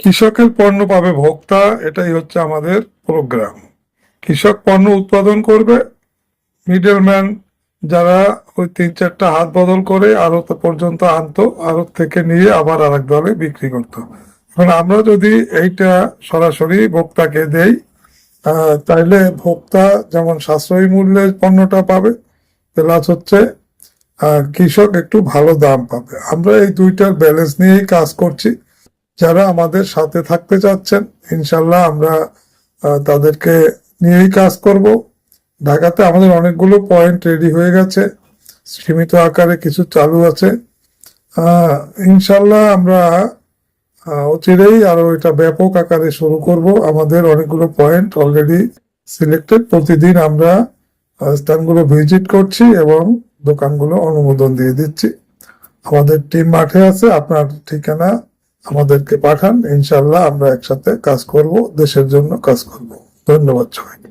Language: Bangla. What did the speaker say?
কৃষকের পণ্য পাবে ভোক্তা, এটাই হচ্ছে আমাদের প্রোগ্রাম। কৃষক পণ্য উৎপাদন করবে, মিডলম্যান যারা ওই 3-4টা হাত বদল করে আড়ত পর্যন্ত আনতো, আড়ত থেকে নিয়ে আবার আরেক দলে বিক্রি করতো। এখন আমরা যদি এইটা সরাসরি ভোক্তাকে দেই, তাইলে ভোক্তা যেমন সাশ্রয়ী মূল্যে পণ্যটা পাবে, প্লাস হচ্ছে কৃষক একটু ভালো দাম পাবে। আমরা এই দুইটার ব্যালেন্স নিয়েই কাজ করছি। যারা আমাদের সাথে থাকতে চাচ্ছেন, ইনশাল্লাহ আমরা তাদেরকে নিয়েই কাজ করব। ঢাকাতে আমাদের অনেকগুলো পয়েন্ট রেডি হয়ে গেছে, সীমিত আকারে কিছু চালু আছে। ইনশাল্লাহ আমরা অচিরেই আরো এটা ব্যাপক আকারে শুরু করব। আমাদের অনেকগুলো পয়েন্ট অলরেডি সিলেক্টেড। প্রতিদিন আমরা স্থানগুলো ভিজিট করছি এবং দোকানগুলো অনুমোদন দিয়ে দিচ্ছি। আমাদের টিম মাঠে আছে, আপনার ঠিকানা আমাদেরকে পাঠান, ইনশাল্লাহ আমরা একসাথে কাজ করব, দেশের জন্য কাজ করব। ধন্যবাদ সবাইকে।